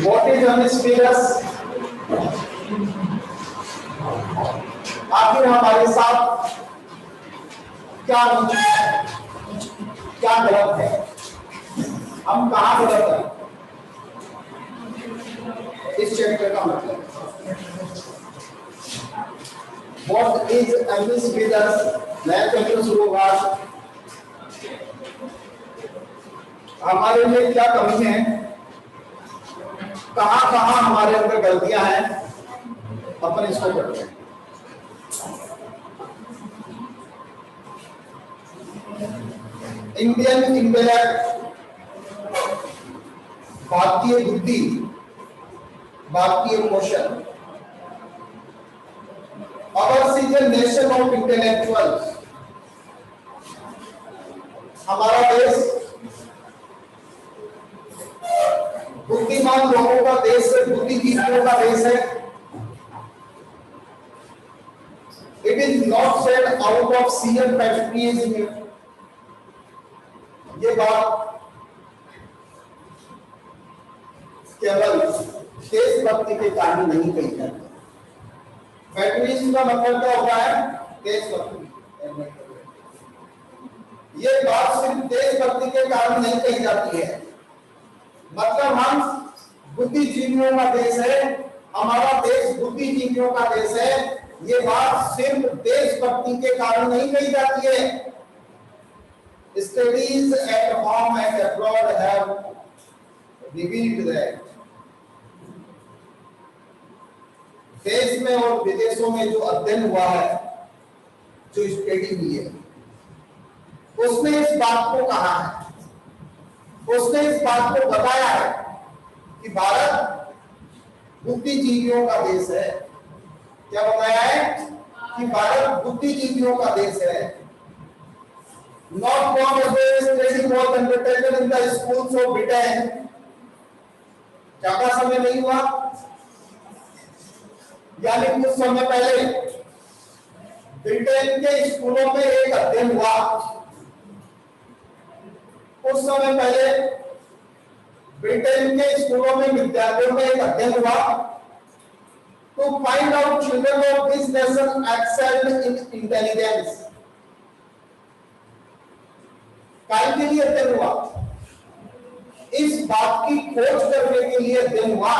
What is unscrupulous? आखिर हमारे साथ क्या क्या गलत है, हम कहाँ गलत है, इस चैप्टर का मतलब What is unscrupulous? नया चैप्टर शुरू होगा। हमारे में क्या कमी है, कहाँ कहाँ हमारे अंदर गलतियां हैं, अपन इसको पढ़ते हैं। इंडियन इंटेलेक्ट, भारतीय बुद्धि, भारतीय emotion. Ours is a nation of intellectuals. हमारा देश बुद्धिमान लोगों का देश है, बुद्धिजीवियों का देश है। It is not said out of sheer patriotism. ये बात केवल देशभक्ति के कारण नहीं कही जाती। पैट्रियटिज्म का मतलब क्या होता है? देशभक्ति। ये बात सिर्फ देशभक्ति के कारण नहीं कही जाती है, मतलब हम बुद्धिजीवियों का देश है, हमारा देश बुद्धिजीवियों का देश है। ये बात सिर्फ देशभक्ति के कारण नहीं कही जाती है। Studies at home and abroad have revealed that देश में और विदेशों में जो अध्ययन हुआ है, जो स्टडी हुई है, उसने इस बात को कहा है, उसने इस बात को बताया है कि भारत बुद्धिजीवियों का देश है। क्या बताया है? कि भारत बुद्धिजीवियों का देश है। Not long ago, study was undertaken in the schools of Britain. ज्यादा समय नहीं हुआ, यानी कुछ समय पहले ब्रिटेन के स्कूलों में एक अध्ययन हुआ। कुछ समय पहले ब्रिटेन के स्कूलों में विद्यार्थियों में एक अध्ययन हुआ to find out children of this nation excelled in intelligence. काय के लिए अध्ययन हुआ? इस बात की खोज करने के लिए अध्ययन हुआ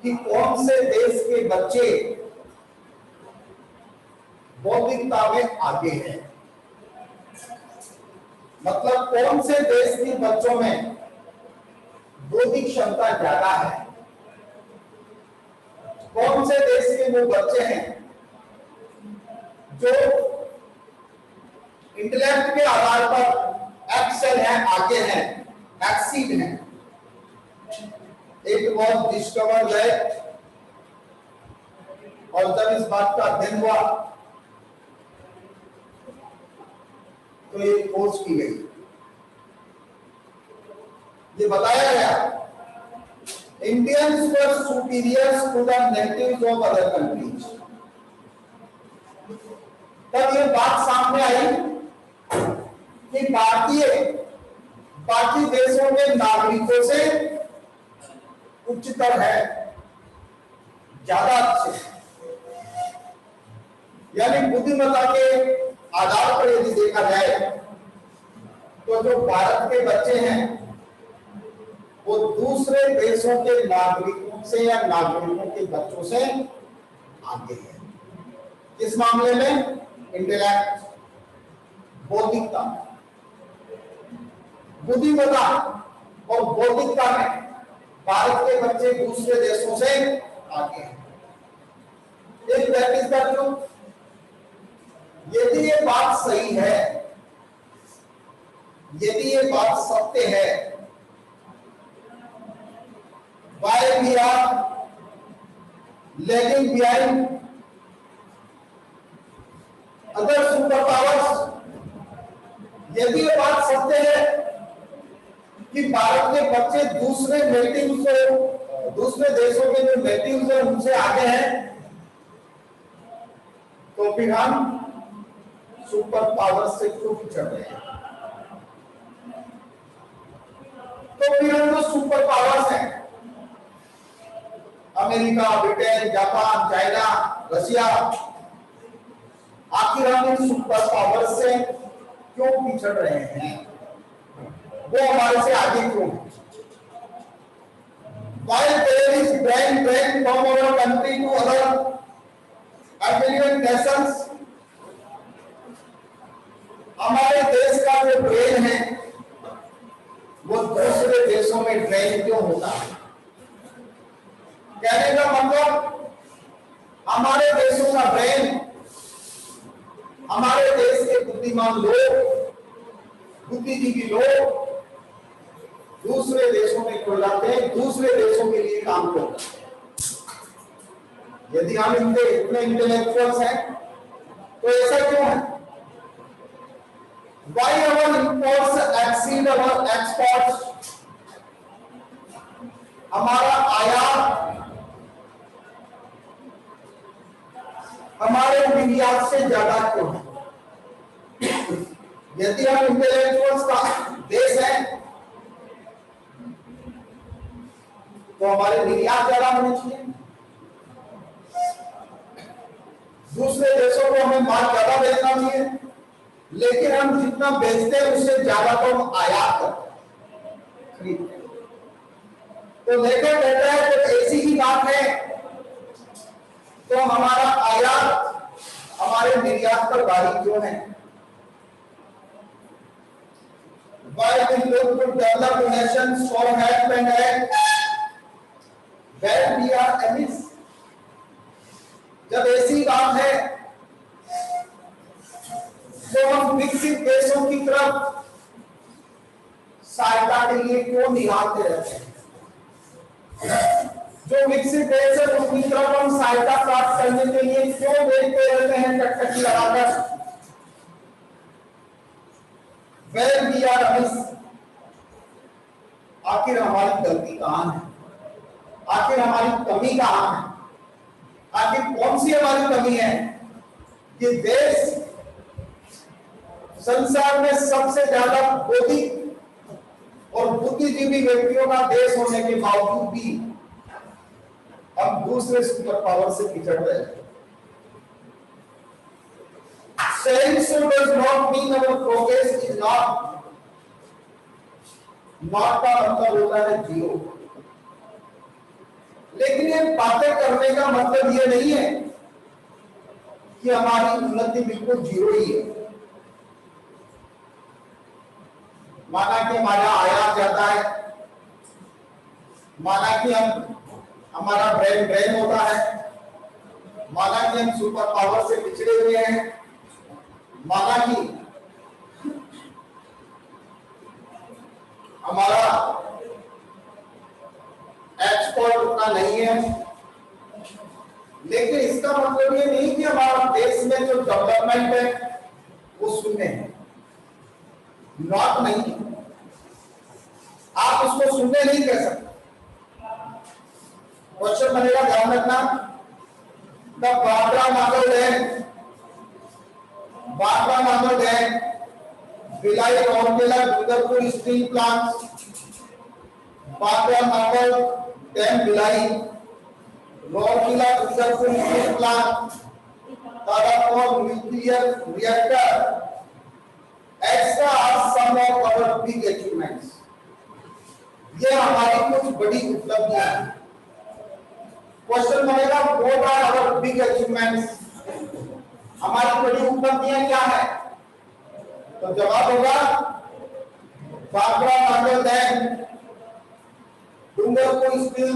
कि कौन से देश के बच्चे बौद्धिकता में आगे हैं, मतलब कौन से देश के बच्चों में बौद्धिक क्षमता ज्यादा है, कौन से देश के वो बच्चे हैं जो इंटेलेक्ट के आधार पर एक्सेल है, आगे हैं, एक्सीड हैं। It was discovered that, और जब इस बात का अध्ययन हुआ तो ये खोज की गई, ये बताया गया Indians were superior to the natives of other countries। तब ये बात सामने आई कि भारतीय बाकी देशों के नागरिकों से उच्चतर है, ज्यादा अच्छे। यानी बुद्धिमत्ता के आधार पर यदि देखा जाए तो जो भारत के बच्चे हैं वो दूसरे देशों के नागरिकों से या नागरिकों के बच्चों से आगे है। किस मामले में? इंटेलेक्ट, बौद्धिकता, बुद्धिमत्ता और बौद्धिकता में भारत के बच्चे दूसरे देशों से आगे हैं। एक दैट इज द ट्रूथ। यदि ये बात सही है, यदि ये बात सत्य है, why we are lagging behind other super powers? यदि ये बात सत्य है कि भारत के बच्चे दूसरे नेटिव्स से, दूसरे देशों के जो नेटिव्स हैं उनसे आगे हैं, तो फिर हम सुपर पावर से क्यों पिछड़ रहे हैं? तो फिर हम जो सुपर पावर्स हैं America, Britain, Japan, China, Russia, आखिर हम इन सुपर पावर से क्यों पिछड़ रहे हैं? वो हमारे से आगे क्यों? While there is brain drain from our country to other affiliate nations, हमारे देश का जो ब्रेन है वो दूसरे देशों में ड्रेन क्यों होता है? कहने का मतलब हमारे देशों का ब्रेन, हमारे देश के बुद्धिमान लोग, बुद्धिजीवी लोग दूसरे देशों में खो जाते हैं, दूसरे देशों के लिए काम करते हैं। यदि हम इतने इंटेलेक्चुअल्स हैं तो ऐसा क्यों है? Why our imports exceed our exports? हमारा आयात हमारे निर्यात से ज्यादा क्यों है? यदि हम इंटेलेक्चुअल्स का देश है तो हमारे निर्यात ज्यादा होने चाहिए, दूसरे देशों को हमें माल ज्यादा बेचना चाहिए, लेकिन हम जितना बेचते हैं उससे ज्यादा तो हम आयात करते हैं। तो लेकर कहता है तो ऐसी ही बात है, तो हमारा आयात हमारे निर्यात पर भारी क्यों है? Why we look to develop nations for help and aid when we are amiss? जब ऐसी बात है तो हम विकसित देशों की तरफ सहायता के लिए क्यों निहारते रहते हैं? जो विकसित देश है उसकी तरफ हम सहायता प्राप्त करने के लिए क्यों देखते रहते हैं टकटकी लगाकर? Where we are amiss? आखिर हमारी गलती कहां है? आखिर हमारी कमी कहां है? आखिर कौन सी हमारी कमी है कि देश संसार में सबसे ज्यादा बौद्धिक और बुद्धिजीवी व्यक्तियों का देश होने के बावजूद भी हम दूसरे सुपर पावर से पिछड़ रहे हैं? Saying so does not mean our progress is not का मतलब होता है जीरो। लेकिन ये बातें करने का मतलब ये नहीं है कि हमारी उन्नति बिल्कुल जीरो ही है। माना कि हमारा आयात ज्यादा है, माना कि हमारा ब्रेन होता है, माना कि हम सुपर पावर से पिछड़े हुए हैं, माना कि हमारा एक्सपोर्ट उतना नहीं है, लेकिन इसका मतलब ये नहीं कि हमारा देश में जो डेवलपमेंट है वो शून्य है। नॉट नहीं, आप उसको शून्य नहीं कह सकते। क्वेश्चन बनेगा, ध्यान रखना, the Bandra dam, Bhilai Rourkela Durgapur steel plant, Bandra dam Bhilai, Rourkela Durgapur steel plant, Tarapur nuclear reactor, ऐसा some of our big achievements। ये हमारी कुछ बड़ी उपलब्धियां हैं। क्वेश्चन बनेगा, what are our big achievements? हमारी बड़ी उपलब्धियां क्या है? तो जवाब होगा बांद्रा Nangal dam, Durgapur steel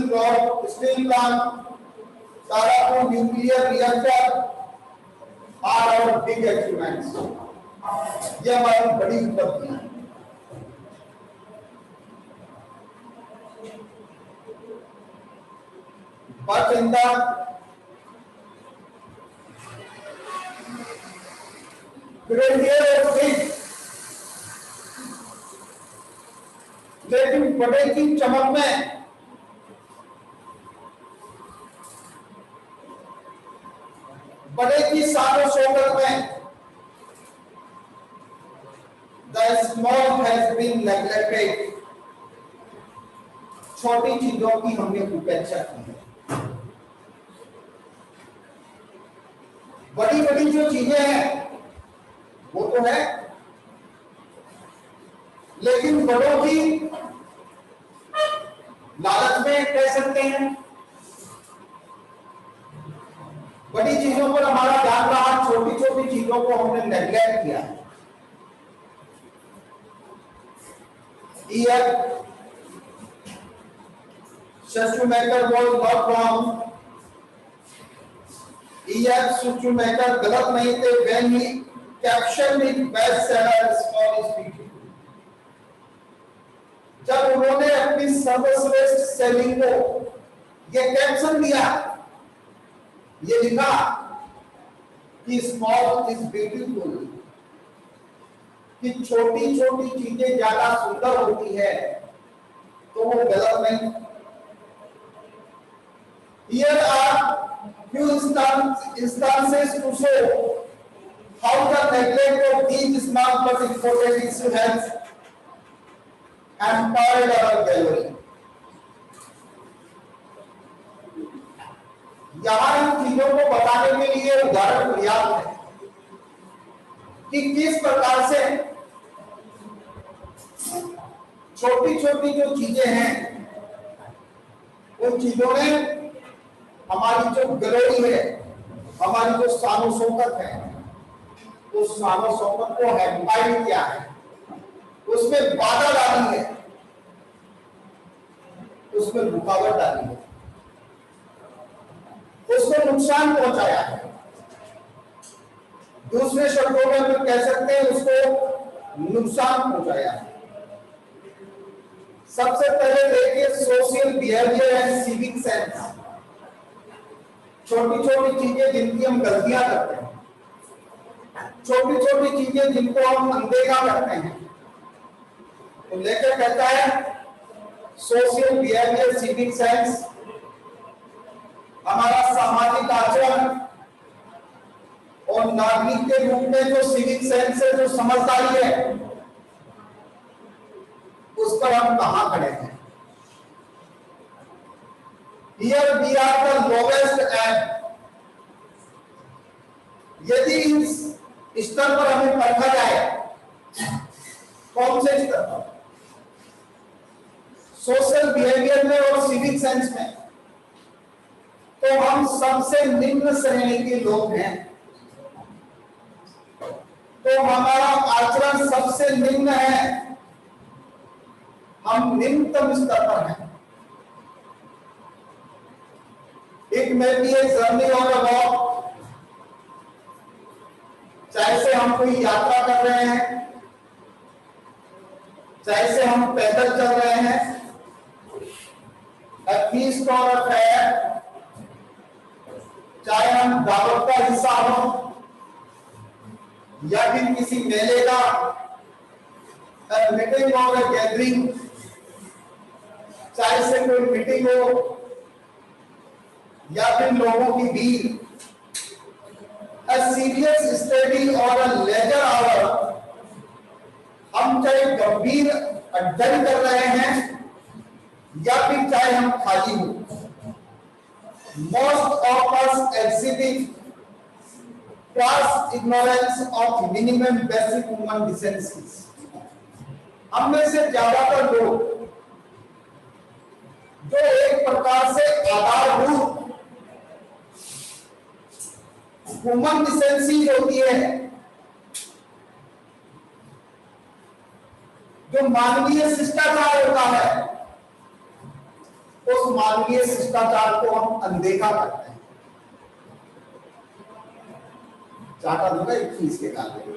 plant, Tarapur nuclear reactor are our big achievements। ये हमारी बड़ी उपलब्धि है। But in the grandeur of it, लेकिन बड़े की चमक में बड़े की शान शौकत में the small has been neglected। छोटी चीजों की हमने उपेक्षा की है। बड़ी बड़ी जो चीजें हैं वो तो है, लेकिन बड़ों की लालच में कह सकते हैं, बड़ी चीजों पर हमारा ध्यान रहा, छोटी छोटी चीजों को हमने नेग्लेक्ट किया। Shoemaker was not wrong. Shoemaker गलत नहीं थे when he captioned his bestsellers for his people. जब उन्होंने अपनी सर्वश्रेष्ठ सेलिंग को ये कैप्शन दिया, ये लिखा कि स्मॉल इज ब्यूटीफुल, कि छोटी छोटी चीजें ज्यादा सुंदर होती है, तो वो गलत नहीं। Here are few instances to show how the neglect of these small but important issues has hampered our gallery. यहाँ इन चीजों को बताने के लिए उदाहरण पर्याप्त है कि किस प्रकार से छोटी छोटी जो चीजें हैं उन चीजों ने हमारी जो ग्लोरी है, हमारी जो शान शौकत है, उस शान शौकत को हैम्पायर किया है, उसमें बाधा डाली है, उसमें रुकावट डाली है, उसको नुकसान पहुंचाया है। दूसरे शब्दों में हम कह सकते हैं उसको नुकसान पहुंचाया है। सबसे पहले देखिए social behaviour and civic sense. छोटी छोटी चीजें जिनकी हम गलतियां करते हैं, छोटी छोटी चीजें जिनको हम अनदेखा करते हैं, तो लेकर कहता है सोशल बिहेवियर सिविक सेंस, हमारा सामाजिक आचरण और नागरिक के रूप में जो सिविक सेंस है, जो समझदारी है, उस पर हम कहां खड़े हैं। Here we are the lowest end. यदि इस स्तर पर हमें परखा जाए, कौन से स्तर पर? सोशल बिहेवियर में और सिविक सेंस में, तो हम सबसे निम्न श्रेणी के लोग हैं। तो हमारा आचरण सबसे निम्न है, हम निम्नतम स्तर पर हैं। It may be a journey or a walk, चाहे से हम कोई यात्रा कर रहे हैं, चाहे से हम पैदल चल रहे हैं, a feast or a fair, चाहे हम दावत का हिस्सा हो या फिर किसी मेले का, a meeting or a gathering, चाहे से कोई मीटिंग हो या फिर लोगों की भीड़, a serious study और a leisure hour, हम चाहे गंभीर अध्ययन कर रहे हैं या फिर चाहे हम खाली हो, most of us exhibit class ignorance of minimum basic human decencies. हम में से ज्यादातर लोग जो एक प्रकार से आधारभूत ह्यूमन डिसेंसी होती है, जो मानवीय शिष्टाचार होता है, उस मानवीय शिष्टाचार को हम अनदेखा करते हैं। चाहता दूंगा एक चीज के कारण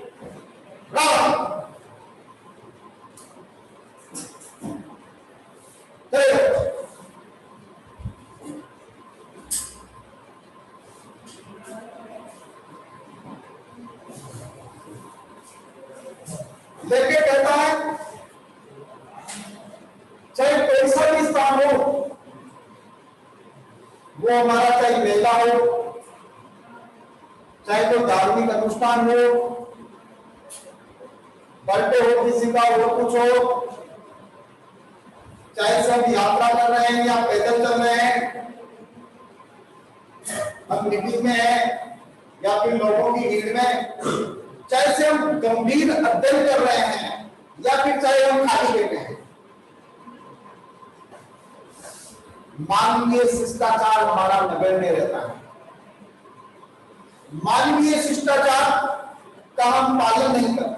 लेके कहता है चाहे कोई सा भी स्थान हो, वो हमारा चाहे मेला हो, चाहे कोई धार्मिक अनुष्ठान हो, बर्थडे हो किसी का, हो कुछ हो, चाहे सब यात्रा कर रहे हैं या पैदल चल रहे हैं, हम मीटिंग में हैं या फिर लोगों की भीड़ में, चाहे से हम गंभीर अध्ययन कर रहे हैं या फिर चाहे हम खाली बैठे हैं, मानवीय शिष्टाचार हमारा नगण्य रहता है। मानवीय शिष्टाचार का हम पालन नहीं करते।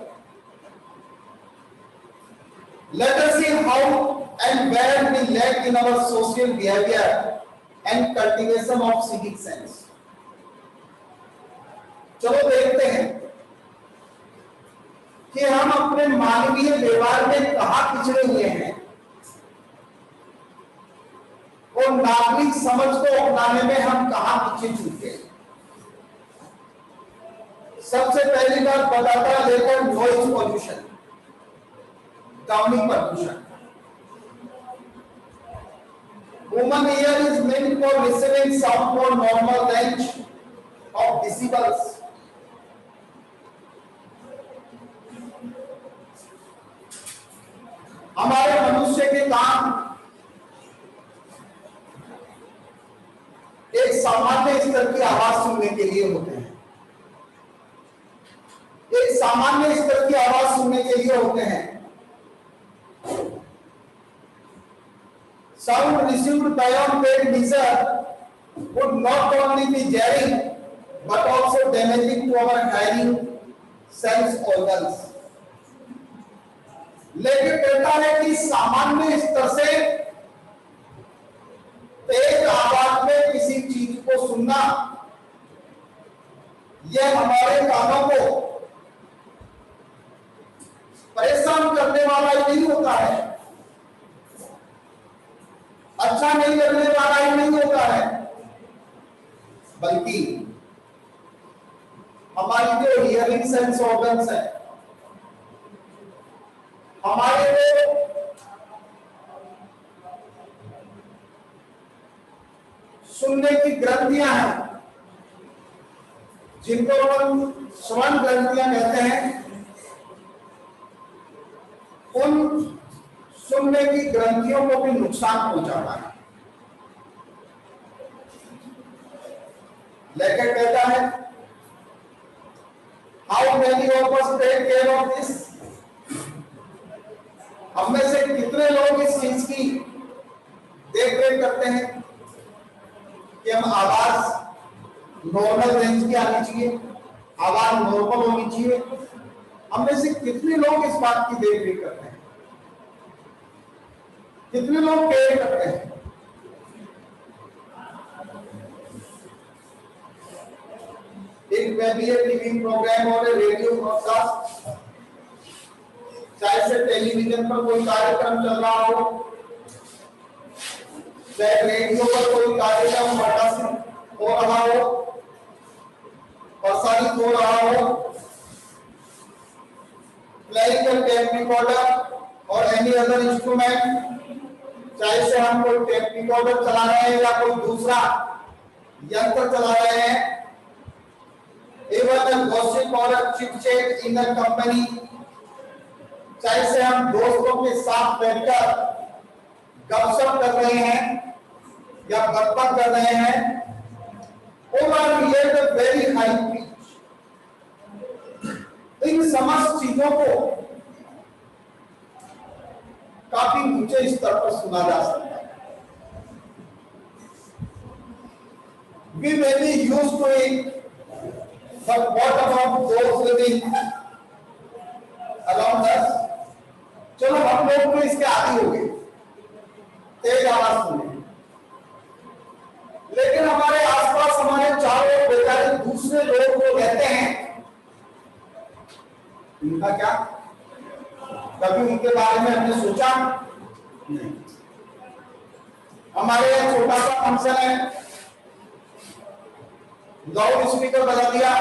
Let us see how and where we lack in our social behavior and cultivation of civic sense. चलो देखते हैं कि हम अपने मानवीय व्यवहार में कहां पिछड़े हुए हैं और नागरिक समझ को अपनाने में हम कहां पीछे छूट गए। सबसे पहली बात बताता है, लेकर नॉइज पॉल्यूशन, ध्वनि प्रदूषण। Human ear is meant for receiving sound for normal range of decibels. हमारे मनुष्य के कान एक सामान्य स्तर की आवाज सुनने के लिए होते हैं, एक सामान्य स्तर की आवाज सुनने के लिए होते हैं। Sound received beyond that measure would not only be jarring but also damaging to our hearing sense organs. लेकिन कहता है कि सामान्य स्तर से तेज आवाज में किसी चीज को सुनना, यह हमारे कानों को परेशान करने वाला ही नहीं होता है, अच्छा नहीं लगने वाला ही नहीं होता है, बल्कि हमारी जो हियरिंग सेंस ऑर्गन्स है, हमारे जो सुनने की ग्रंथियां हैं, जिनको हम श्रवण ग्रंथियां कहते हैं, उन सुनने की ग्रंथियों को भी नुकसान पहुंचाता है। लेकर कहता है, how many of us take care of this, हम में से कितने लोग इस चीज की देख रेख करते हैं कि हम आवाज नॉर्मल रेंज की आनी चाहिए, आवाज नॉर्मल होनी चाहिए। हम में से कितने लोग इस बात की देख रेख करते हैं, कितने लोग केयर करते हैं। एक टीवी प्रोग्राम और रेडियो ब्रॉडकास्ट, चाहे से टेलीविजन पर कोई कार्यक्रम चल रहा हो, चाहे रेडियो पर कोई कार्यक्रम प्रकाशित हो रहा हो, प्रसारित हो रहा हो, क्लैरिकल टेप रिकॉर्डर और एनी अदर इंस्ट्रूमेंट, चाहे से हम कोई टेप रिकॉर्डर चला रहे हैं या कोई दूसरा यंत्र चला रहे हैं, even a gossip or a chit chat in a company, चाहे से हम दोस्तों के साथ बैठकर गपशप कर रहे हैं या बकबक कर रहे हैं, all are yet a very high pitch. इन समस्त चीजों को काफी ऊंचे स्तर पर सुना जा सकता है। We may be used to it, but what about those living around us? चलो हम लोग तो इसके आदी हो गए तेज आवाज सुनने, लेकिन हमारे आसपास हमारे चारों बेचारे दूसरे लोग जो रहते हैं, उनका क्या? कभी उनके बारे में हमने सोचा नहीं। हमारे यहाँ छोटा सा फंक्शन है, लाउड स्पीकर बजा दिया,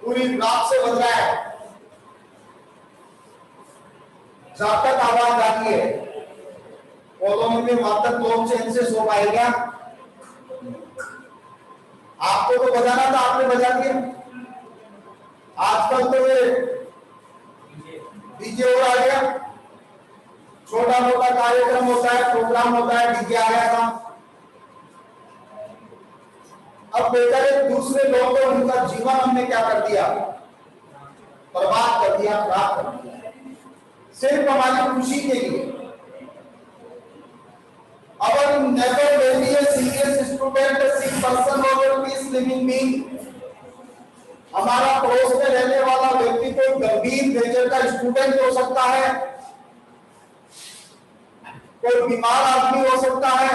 पूरी रात से बज रहा है, जब तक आवाज आती है कॉलोनी में वहां तक लोग चैन से सो पाएगा? आपको तो बजाना था, आपने बजा दिया। आजकल तो ये डीजे हो आ गया, छोटा मोटा कार्यक्रम होता है, प्रोग्राम होता है, डीजे आ गया था। अब बेचारे दूसरे लोगों को उनका जीवन हमने क्या कर दिया, बर्बाद कर दिया, खराब कर दिया, सिर्फ हमारी खुशी के लिए। Our never will be a serious student, a sick person or a peace living being. हमारा पड़ोस में रहने वाला व्यक्ति कोई गंभीर नेचर का स्टूडेंट हो सकता है, कोई बीमार आदमी हो सकता है,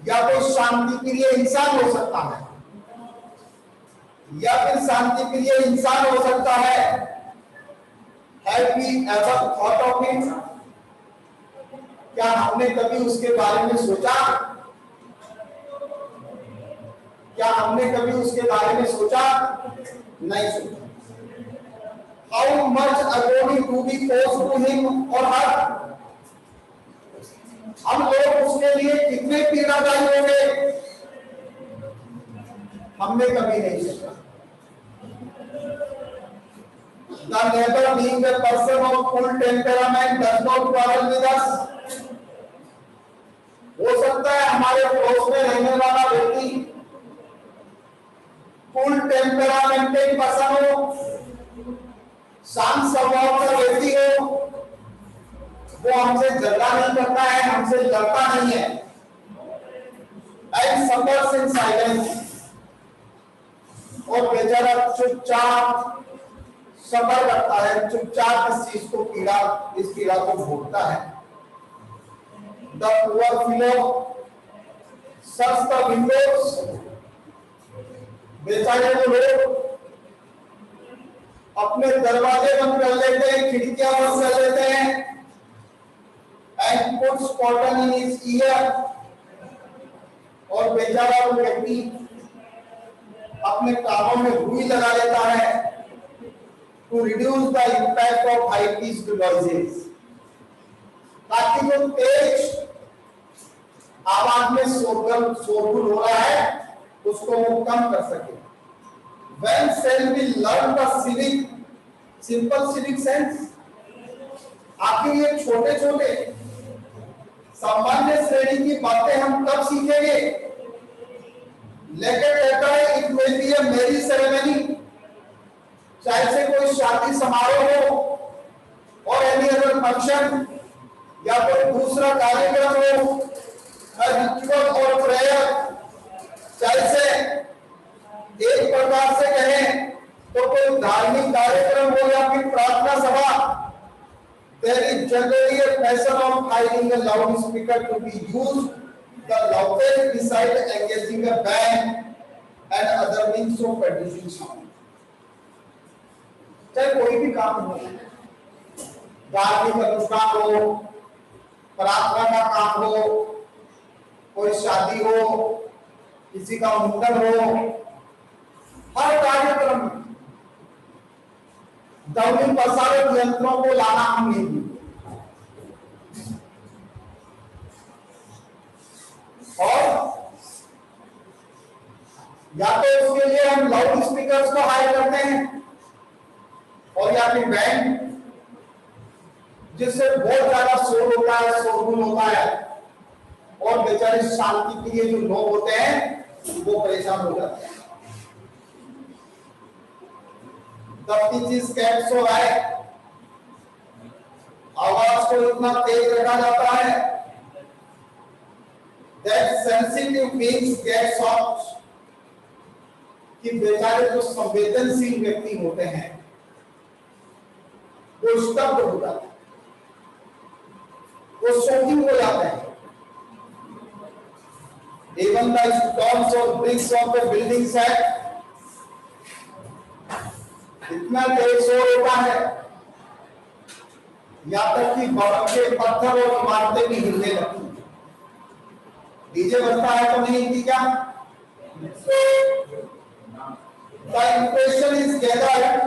या कोई शांति प्रिय इंसान हो सकता है, या फिर शांति प्रिय इंसान हो सकता है। Have we ever thought of it? क्या हमने कभी उसके बारे में सोचा? क्या हमने कभी उसके बारे में सोचा? नहीं सोचा। How much agony do we cause to him or her? हम लोग उसके लिए कितने पीड़ादायी होंगे, हमने कभी नहीं सोचा। The neighbor being a person of full temperament does not quarrel with us. हो सकता है हमारे पड़ोस में रहने वाला व्यक्ति फुल टेम्परामेंटेड पर्सन हो, शांत स्वभाव का व्यक्ति हो, वो हमसे झगड़ा नहीं करता है, हमसे लड़ता नहीं है, एंड सफर्स इन साइलेंस, और बेचारा चुपचाप सबर करता है, चुपचाप इस चीज को इस पीड़ा को भोगता है। The poor fellow shuts the windows. बेचारे वो लोग अपने दरवाजे बंद कर लेते हैं, खिड़कियां बंद कर लेते हैं, and puts cotton in his ear. और बेचारा वो व्यक्ति अपने कानों में रुई लगा लेता है to reduce the impact of high pitched noises, ताकि जो तेज आवाज में शोरगुल हो रहा है उसको वो कम कर सके। When shall we learn the simple civic sense? आखिर ये छोटे छोटे सामान्य श्रेणी की बातें हम कब सीखेंगे? लेकिन कहता है it will be a merry ceremony, चाहे से कोई शादी समारोह हो और एनी अदर फंक्शन या कोई दूसरा कार्यक्रम हो, रिचुअल और प्रेयर, चाहे से एक प्रकार से कहें तो कोई धार्मिक कार्यक्रम हो या फिर प्रार्थना सभा, there is generally a fashion of hiding a loudspeaker to be used, the loudest beside engaging a band and other means of producing sound. चाहे कोई भी काम हो, धार्मिक अनुष्ठान हो, प्रार्थना का काम हो, कोई शादी हो, किसी का मुंडन हो, हर कार्यक्रम में ध्वनि प्रसारक यंत्रों को लाना हम नहीं, और या तो उसके लिए हम लाउड स्पीकर्स को हायर करते हैं और या फिर बैंड, जिससे बहुत ज्यादा शोर होता है, शोरगुल होता है, और बेचारे शांति के लिए जो लोग होते हैं वो परेशान हो जाते हैं। The pitch is kept so high, आवाज को इतना तेज रखा जाता है that sensitive beings get shocked, कि बेचारे जो संवेदनशील व्यक्ति होते हैं वो स्तब्ध हो जाते हैं, वो शोकिंग हो जाते हैं। Even the stones or bricks of the building site, इतना तेज शोर होता है, यहाँ तक कि भवन के पत्थर और इमारतें भी हिलने लगती हैं। डीजे बजता है तो नहीं हिलती क्या? The impression is gathered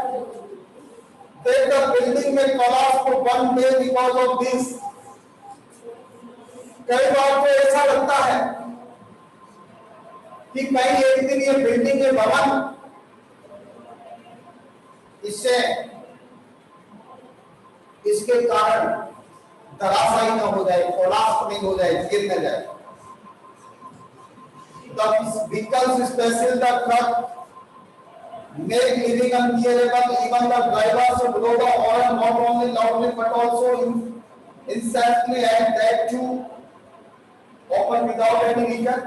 that the building may collapse for one day because of this. कई बार तो ऐसा लगता है कि कहीं एक दिन ये बिल्डिंग के भवन इससे इसके कारण धराशायी न हो जाए, कोलाप्स नहीं हो जाए, गिर न जाए। The vehicles, especially the truck, make living unbearable. Even the drivers who blow the horn not only loudly but also incessantly, and that too often without any reason.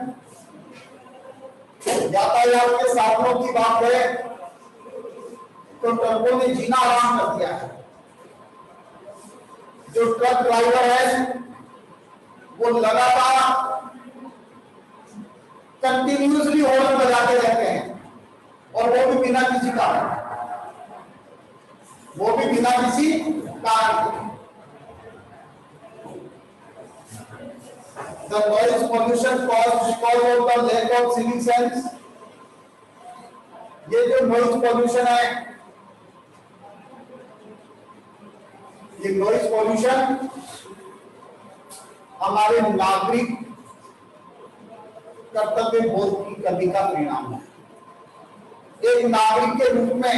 यातायात के साधनों की बात है तो ट्रकों ने जीना आराम कर दिया है। जो ट्रक ड्राइवर है वो लगातार कंटिन्यूअसली हॉर्न बजाते रहते हैं और वो भी बिना किसी कारण के। The noise pollution caused because of the lack of civic sense. ये जो noise pollution है, ये noise pollution हमारे नागरिक कर्तव्य बोध की कमी का परिणाम है। एक नागरिक के रूप में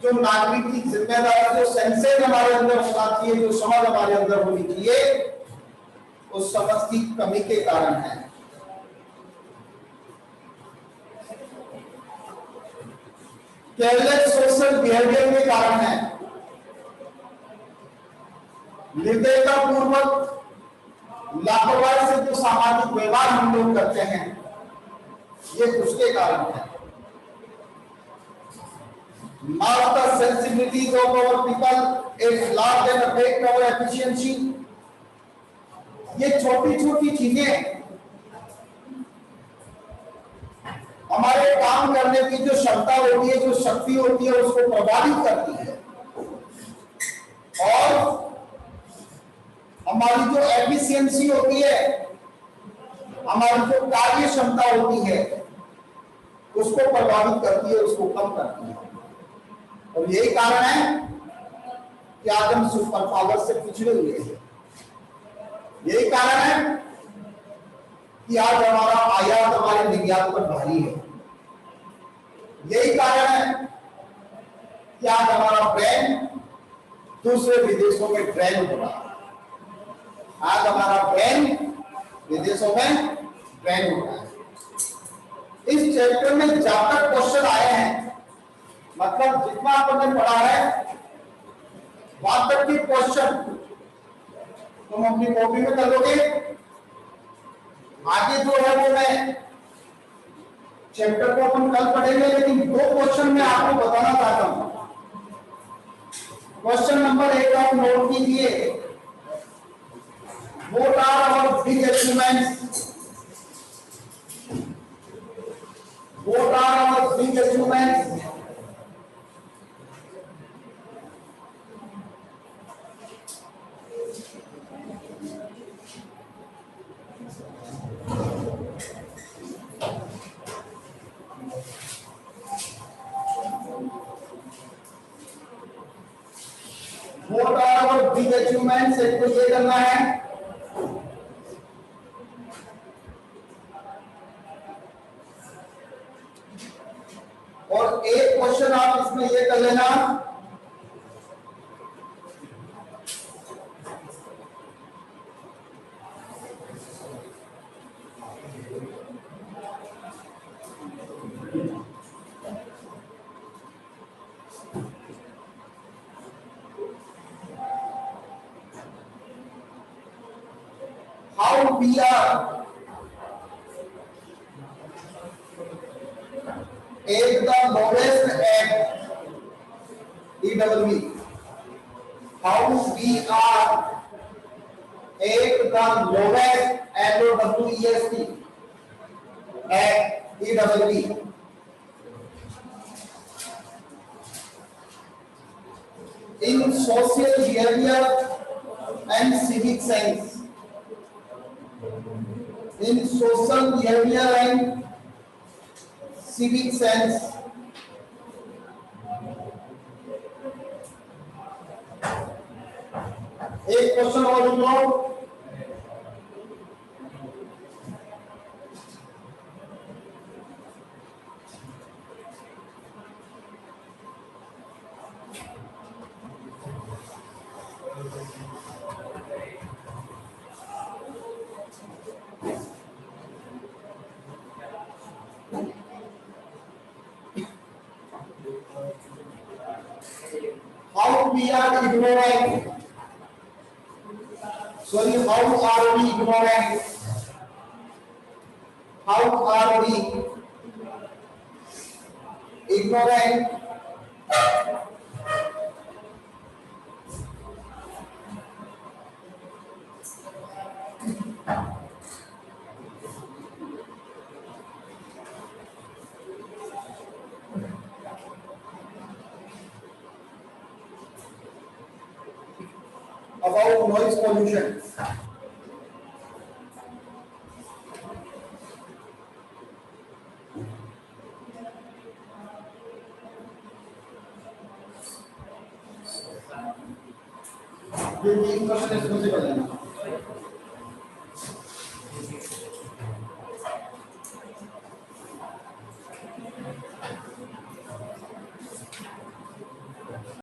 जो नागरिक की जिम्मेदारी, जो सेंसेस हमारे अंदर होना चाहिए, जो समझ हमारे अंदर होनी चाहिए, उस समझ की कमी के कारण है। केयरलेस सोशल बिहेवियर के कारण है। निर्दयता पूर्वक लापरवाही से जो सामाजिक व्यवहार हम लोग करते हैं, ये उसके कारण है। Not the sensibilities of our people is large and affect our efficiency. ये छोटी छोटी चीजें हमारे काम करने की जो क्षमता होती है, जो शक्ति होती है, उसको प्रभावित करती है और हमारी जो एफिशिएंसी होती है, हमारी जो कार्य क्षमता होती है, उसको प्रभावित करती है, उसको कम करती है। और यही कारण है कि आज हम सुपर पावर से पिछड़े हुए हैं। यही कारण है कि आज हमारा आयात हमारे निर्यात पर भारी है। यही कारण है कि आज हमारा ब्रांड दूसरे विदेशों में ट्रेंड हो रहा है। आज हमारा ब्रांड विदेशों में ट्रेंड हो रहा है। इस चैप्टर में जहां तक क्वेश्चन आए हैं, मतलब जितना आपने पढ़ा है वहां तक के क्वेश्चन तुम अपनी कॉपी में कर लोगे। आगे जो है वो मैं चैप्टर को अपन कल पढ़ेंगे, लेकिन दो क्वेश्चन मैं आपको बताना चाहता हूं। क्वेश्चन नंबर 1 आप नोट कीजिए। What are our big achievements? What are our big achievements? What are our big achievements? एक तो ये करना है। और एक क्वेश्चन आप इसमें ये कर लेना, how we are at the lowest at EWE. How we are at the lowest LOWEST at EWE. In social behavior and civic science. In social behavior and civic sense. एक क्वेश्चन और लिख लो। we are ignorant? Sorry, how are we ignorant? How are we ignorant? About noise pollution. ये 3% responsible है।